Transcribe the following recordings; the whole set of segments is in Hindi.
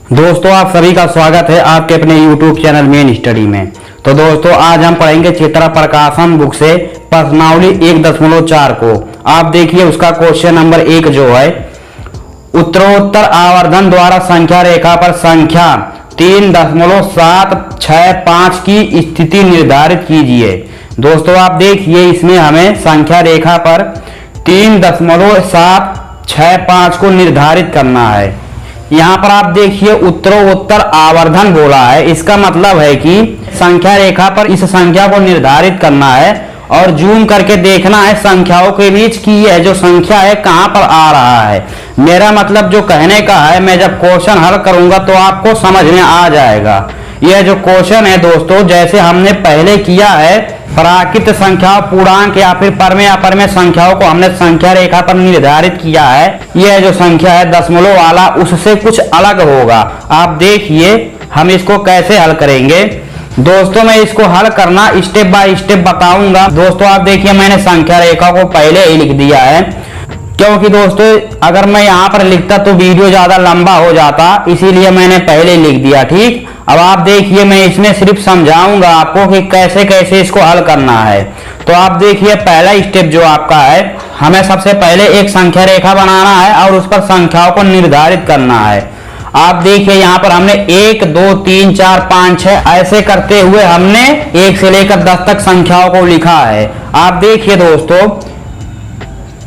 दोस्तों आप सभी का स्वागत है आपके अपने YouTube चैनल मेन स्टडी में। तो दोस्तों आज हम पढ़ेंगे चित्रा प्रकाशन बुक से प्रश्नावली 1.4 को। आप देखिए उसका क्वेश्चन नंबर 1 जो है, उत्तरोत्तर आवर्धन द्वारा संख्या रेखा पर संख्या 3.765 की स्थिति निर्धारित कीजिए। दोस्तों आप देखिए इसमें हमें संख्या रेखा पर 3.765 को निर्धारित करना है। यहाँ पर आप देखिए उत्तरोत्तर आवर्धन बोला है, इसका मतलब है कि संख्या रेखा पर इस संख्या को निर्धारित करना है और जूम करके देखना है संख्याओं के बीच कि यह जो संख्या है कहाँ पर आ रहा है। मेरा मतलब जो कहने का है, मैं जब क्वेश्चन हल करूंगा तो आपको समझ में आ जाएगा। यह जो क्वेश्चन है दोस्तों, जैसे हमने पहले किया है प्राकृत संख्याओं, पूर्णांक या फिर परमेय अपरमेय संख्याओं को हमने संख्या रेखा पर निर्धारित किया है। यह जो संख्या है दशमलव वाला उससे कुछ अलग होगा। आप देखिए हम इसको कैसे हल करेंगे। दोस्तों मैं इसको हल करना स्टेप बाय स्टेप बताऊंगा। दोस्तों आप देखिए मैंने संख्या रेखा को पहले ही लिख दिया है, क्योंकि दोस्तों अगर मैं यहाँ पर लिखता तो वीडियो ज्यादा लंबा हो जाता, इसीलिए मैंने पहले लिख दिया। ठीक, अब आप देखिए मैं इसमें सिर्फ समझाऊंगा आपको कि कैसे कैसे इसको हल करना है। तो आप देखिए पहला स्टेप जो आपका है, हमें सबसे पहले एक संख्या रेखा बनाना है और उस पर संख्याओं को निर्धारित करना है। आप देखिए यहाँ पर हमने 1 2 3 4 5 6 ऐसे करते हुए हमने 1 से लेकर 10 तक संख्याओं को लिखा है। आप देखिए दोस्तों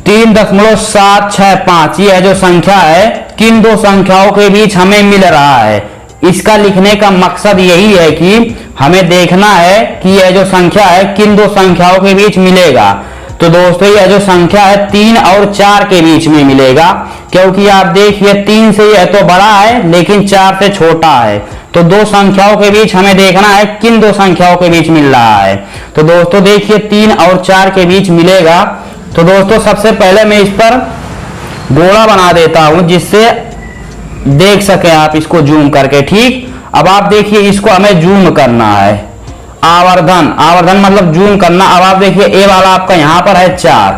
3.765 यह जो संख्या है किन दो संख्याओं के बीच हमें मिल रहा है। इसका लिखने का मकसद यही है कि हमें देखना है कि यह जो संख्या है किन दो संख्याओं के बीच मिलेगा। तो दोस्तों यह जो संख्या है 3 और 4 के बीच में मिलेगा, क्योंकि आप देखिए 3 से यह तो बड़ा है लेकिन 4 से छोटा है। तो दो संख्याओं के बीच हमें देखना है किन दो संख्याओं के बीच मिल रहा है। तो दोस्तों देखिए 3 और 4 के बीच मिलेगा। तो दोस्तों सबसे पहले मैं इस पर गोला बना देता हूं जिससे देख सके आप इसको जूम करके। ठीक, अब आप देखिए इसको हमें जूम करना है। आवर्धन, आवर्धन मतलब जूम करना। अब आप देखिए ए वाला आपका यहां पर है 4।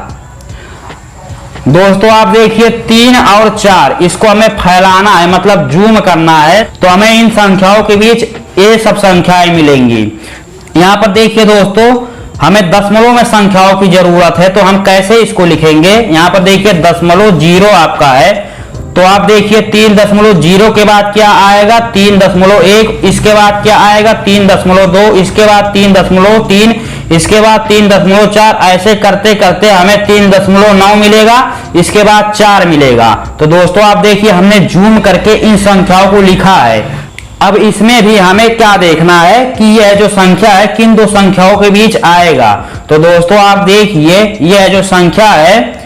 दोस्तों आप देखिए 3 और 4 इसको हमें फैलाना है, मतलब जूम करना है। तो हमें इन संख्याओं के बीच ये सब संख्याएं मिलेंगी। यहां पर देखिए दोस्तों हमें दशमलव में संख्याओं की जरूरत है, तो हम कैसे इसको लिखेंगे। यहां पर देखिए 0.0 आपका है, तो आप देखिए 3.0 के बाद क्या आएगा 3.1, इसके बाद क्या आएगा 3.2, इसके बाद 3.3, इसके बाद 3.4, ऐसे करते करते हमें 3.9 मिलेगा, इसके बाद 4 मिलेगा। तो दोस्तों आप देखिए हमने जूम करके इन संख्याओं को लिखा है। अब इसमें भी हमें क्या देखना है कि यह जो संख्या है किन दो संख्याओं के बीच आएगा। तो दोस्तों आप देखिए यह जो संख्या है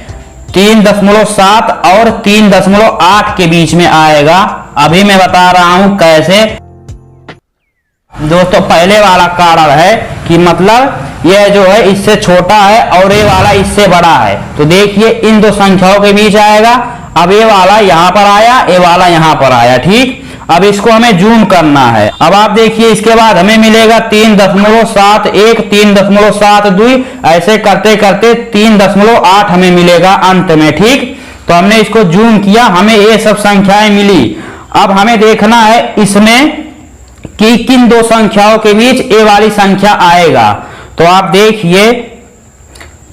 3.7 और 3.8 के बीच में आएगा। अभी मैं बता रहा हूं कैसे। दोस्तों पहले वाला कारण है कि मतलब यह जो है इससे छोटा है और ये वाला इससे बड़ा है। तो देखिए इन दो संख्याओं के बीच आएगा। अब ये वाला यहां पर आया, ये वाला यहां पर आया। ठीक, अब इसको हमें जूम करना है। अब आप देखिए इसके बाद हमें मिलेगा 3.71, 3.72, ऐसे करते करते 3.8 हमें मिलेगा अंत में। ठीक, तो हमने इसको जूम किया, हमें ये सब संख्याएं मिली। अब हमें देखना है इसमें कि किन दो संख्याओं के बीच ये वाली संख्या आएगा। तो आप देखिए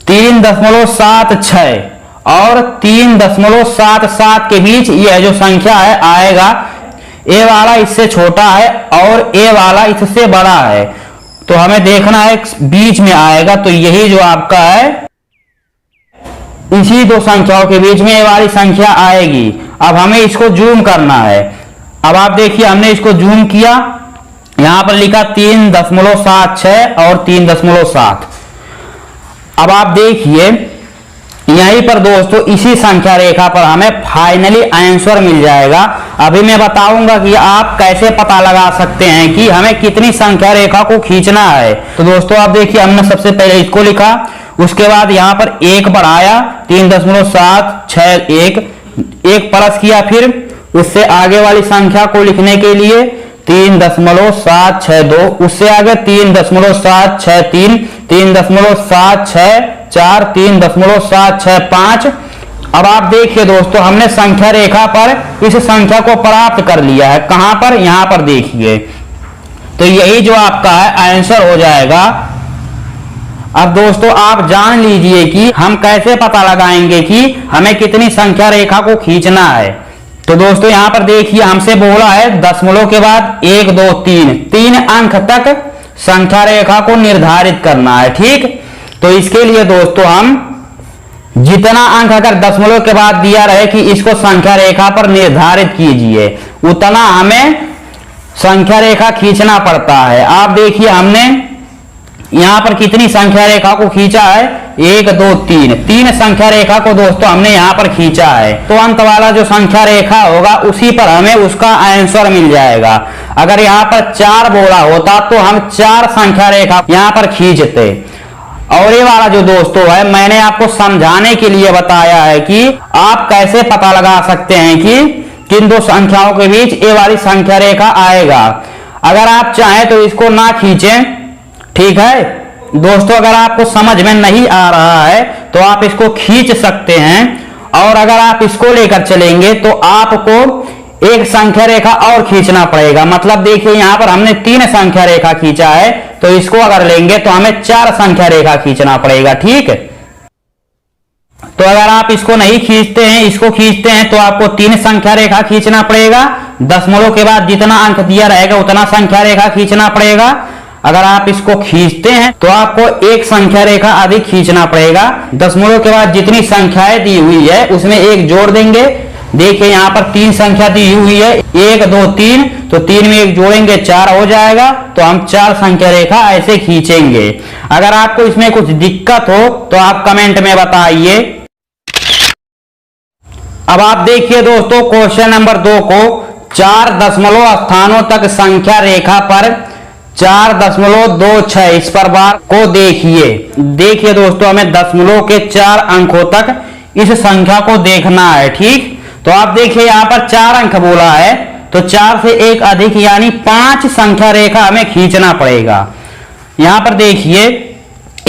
3.76 और 3.77 के बीच यह जो संख्या है आएगा। ए वाला इससे छोटा है और ए वाला इससे बड़ा है, तो हमें देखना है बीच में आएगा। तो यही जो आपका है इसी दो संख्याओं के बीच में ए वाली संख्या आएगी। अब हमें इसको जूम करना है। अब आप देखिए हमने इसको जूम किया, यहां पर लिखा 3.76 और 3.7। अब आप देखिए यहीं पर दोस्तों इसी संख्या रेखा पर हमें फाइनली आंसर मिल जाएगा। अभी मैं बताऊंगा कि आप कैसे पता लगा सकते हैं कि हमें कितनी संख्या रेखा को खींचना है। तो दोस्तों आप देखिए हमने सबसे पहले इसको लिखा, उसके बाद यहाँ पर 1 बढ़ाया 3.761, एक प्लस किया, फिर उससे आगे वाली संख्या को लिखने के लिए 3.762, उससे आगे 3.763, 3.764, 3.765 अब आप देखिए दोस्तों, हमने संख्या रेखा पर इस संख्या को प्राप्त कर लिया है। कहां पर? यहां पर देखिए। तो यही जो आपका है आंसर हो जाएगा। अब दोस्तों आप जान लीजिए कि हम कैसे पता लगाएंगे कि हमें कितनी संख्या रेखा को खींचना है। तो दोस्तों यहां पर देखिए, हमसे बोला है दशमलव के बाद 1 2 3 अंक तक संख्या रेखा को निर्धारित करना है। ठीक, तो इसके लिए दोस्तों हम जितना अंक अगर दशमलव के बाद दिया रहे कि इसको संख्या रेखा पर निर्धारित कीजिए, उतना हमें संख्या रेखा खींचना पड़ता है। आप देखिए हमने यहां पर कितनी संख्या रेखा को खींचा है? 1 2 3 संख्या रेखा को दोस्तों हमने यहां पर खींचा है। तो अंत वाला जो संख्या रेखा होगा उसी पर हमें उसका आंसर मिल जाएगा। अगर यहां पर 4 बोला होता तो हम 4 संख्या रेखा यहां पर खींचते। और ये वाला जो दोस्तों है, मैंने आपको समझाने के लिए बताया है कि आप कैसे पता लगा सकते हैं कि किन दो संख्याओं के बीच ये वाली संख्या रेखा आएगा। अगर आप चाहें तो इसको ना खींचें, ठीक है दोस्तों। अगर आपको समझ में नहीं आ रहा है तो आप इसको खींच सकते हैं, और अगर आप इसको लेकर चलेंगे तो आपको एक संख्या रेखा और खींचना पड़ेगा। मतलब देखिए यहां पर हमने 3 संख्या रेखा खींचा है, तो इसको अगर लेंगे तो हमें 4 संख्या रेखा खींचना पड़ेगा। ठीक, तो अगर आप इसको नहीं खींचते हैं, इसको खींचते हैं, तो आपको 3 संख्या रेखा खींचना पड़ेगा। दशमलव के बाद जितना अंक दिया रहेगा उतना संख्या रेखा खींचना पड़ेगा। अगर आप इसको खींचते हैं तो आपको एक संख्या रेखा अधिक खींचना पड़ेगा। दशमलव के बाद जितनी संख्याएं दी हुई है उसमें एक जोड़ देंगे। देखिए यहां पर 3 संख्या दी हुई है, 1 2 3, तो 3 में एक जोड़ेंगे 4 हो जाएगा। तो हम 4 संख्या रेखा ऐसे खींचेंगे। अगर आपको इसमें कुछ दिक्कत हो तो आप कमेंट में बताइए। अब आप देखिए दोस्तों, क्वेश्चन नंबर 2 को 4 दशमलव स्थानों तक संख्या रेखा पर 4.26 इस पर बार को देखिए दोस्तों, हमें दशमलव के 4 अंकों तक इस संख्या को देखना है। ठीक, तो आप देखिए यहां पर 4 अंक बोला है, तो 4 से एक अधिक यानी 5 संख्या रेखा हमें खींचना पड़ेगा। यहां पर देखिए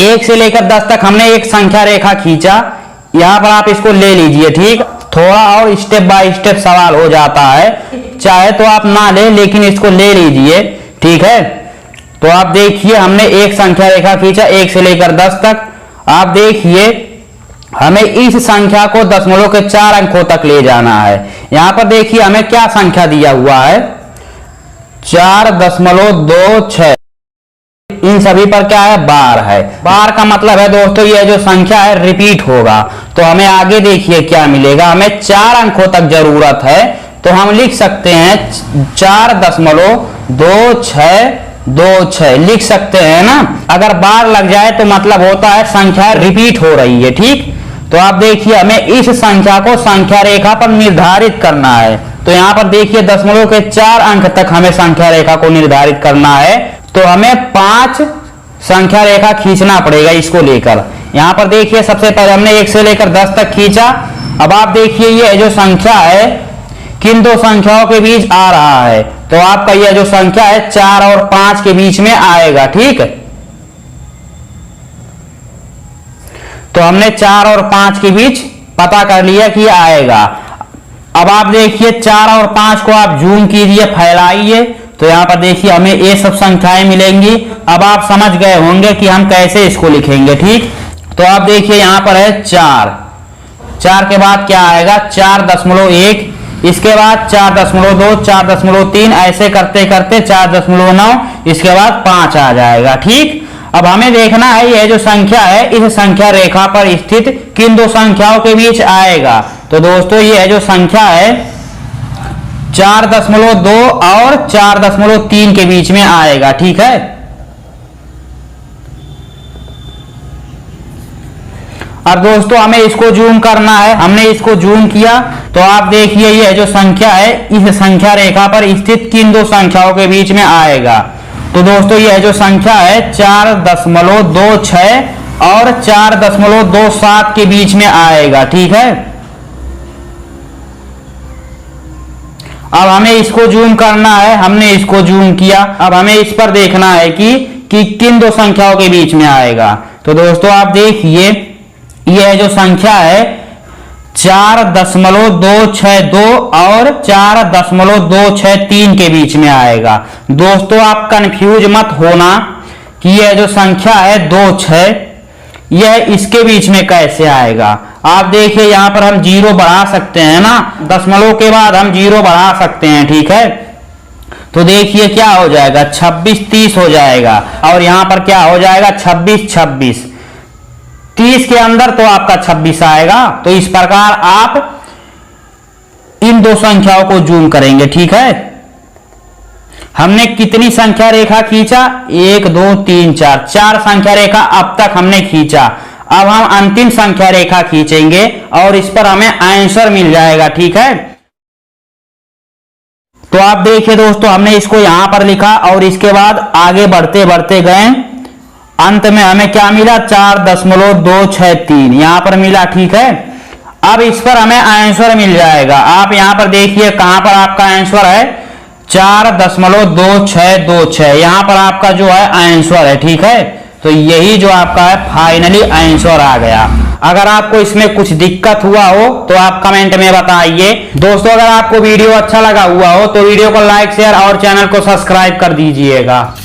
1 से लेकर 10 तक हमने एक संख्या रेखा खींचा। यहां पर आप इसको ले लीजिए। ठीक, थोड़ा और स्टेप बाय स्टेप सवाल हो जाता है, चाहे तो आप ना ले लेकिन इसको ले लीजिए। ठीक है, तो आप देखिए हमने एक संख्या रेखा खींचा 1 से लेकर 10 तक। आप देखिए हमें इस संख्या को दशमलव के 4 अंकों तक ले जाना है। यहां पर देखिए हमें क्या संख्या दिया हुआ है? 4.26। इन सभी पर क्या है? बार है। बार का मतलब है दोस्तों ये जो संख्या है रिपीट होगा। तो हमें आगे देखिए क्या मिलेगा, हमें 4 अंकों तक जरूरत है, तो हम लिख सकते हैं 4.2626 लिख सकते हैं ना। अगर बार लग जाए तो मतलब होता है संख्या रिपीट हो रही है। ठीक, तो आप देखिए हमें इस संख्या को संख्या रेखा पर निर्धारित करना है। तो यहां पर देखिए दशमलव के 4 अंक तक हमें संख्या रेखा को निर्धारित करना है, तो हमें 5 संख्या रेखा खींचना पड़ेगा इसको लेकर। यहां पर देखिए सबसे पहले हमने 1 से लेकर 10 तक खींचा। अब आप देखिए ये जो संख्या है किन दो संख्याओं के बीच आ रहा है, तो आपका यह जो संख्या है 4 और 5 के बीच में आएगा। ठीक, तो हमने 4 और 5 के बीच पता कर लिया कि आएगा। अब आप देखिए 4 और 5 को आप जूम कीजिए, फैलाइए, तो यहां पर देखिए हमें ये सब संख्याएं मिलेंगी। अब आप समझ गए होंगे कि हम कैसे इसको लिखेंगे। ठीक, तो आप देखिए यहां पर है 4 के बाद क्या आएगा? 4.1, इसके बाद 4.2, 4.3, ऐसे करते करते 4.9, इसके बाद 5 आ जाएगा। ठीक, अब हमें देखना है यह जो संख्या है इस संख्या रेखा पर स्थित किन दो संख्याओं के बीच आएगा। तो दोस्तों यह जो संख्या है 4.2 और 4.3 के बीच में आएगा। ठीक है, अब दोस्तों हमें इसको जूम करना है। हमने इसको जूम किया तो आप देखिए यह जो संख्या है इस संख्या रेखा पर स्थित किन दो संख्याओं के बीच में आएगा। तो दोस्तों यह जो संख्या है 4.26 और 4.27 के बीच में आएगा। ठीक है, अब हमें इसको जूम करना है। हमने इसको जूम किया, अब हमें इस पर देखना है कि किन दो संख्याओं के बीच में आएगा। तो दोस्तों आप देखिए यह जो संख्या है 4.262 और 4.263 के बीच में आएगा। दोस्तों आप कंफ्यूज मत होना कि यह जो संख्या है 26 यह इसके बीच में कैसे आएगा। आप देखिए यहां पर हम 0 बढ़ा सकते हैं ना, दशमलव के बाद हम 0 बढ़ा सकते हैं, ठीक है। तो देखिए क्या हो जाएगा, 26 30 हो जाएगा और यहां पर क्या हो जाएगा 26 26, 30 के अंदर तो आपका 26 आएगा। तो इस प्रकार आप इन दो संख्याओं को जूम करेंगे, ठीक है। हमने कितनी संख्या रेखा खींचा, 1 2 3 4, 4 संख्या रेखा अब तक हमने खींचा। अब हम अंतिम संख्या रेखा खींचेंगे और इस पर हमें आंसर मिल जाएगा, ठीक है। तो आप देखिए दोस्तों हमने इसको यहां पर लिखा और इसके बाद आगे बढ़ते बढ़ते गए, अंत में हमें क्या मिला 4.263 यहां पर मिला, ठीक है। अब इस पर हमें आंसर मिल जाएगा। आप यहां पर देखिए कहां पर आपका आंसर है 4.2626, यहां पर आपका जो है आंसर है, ठीक है। तो यही जो आपका है फाइनली आंसर आ गया। अगर आपको इसमें कुछ दिक्कत हुआ हो तो आप कमेंट में बताइए। दोस्तों अगर आपको वीडियो अच्छा लगा हुआ हो तो वीडियो को लाइक शेयर और चैनल को सब्सक्राइब कर दीजिएगा।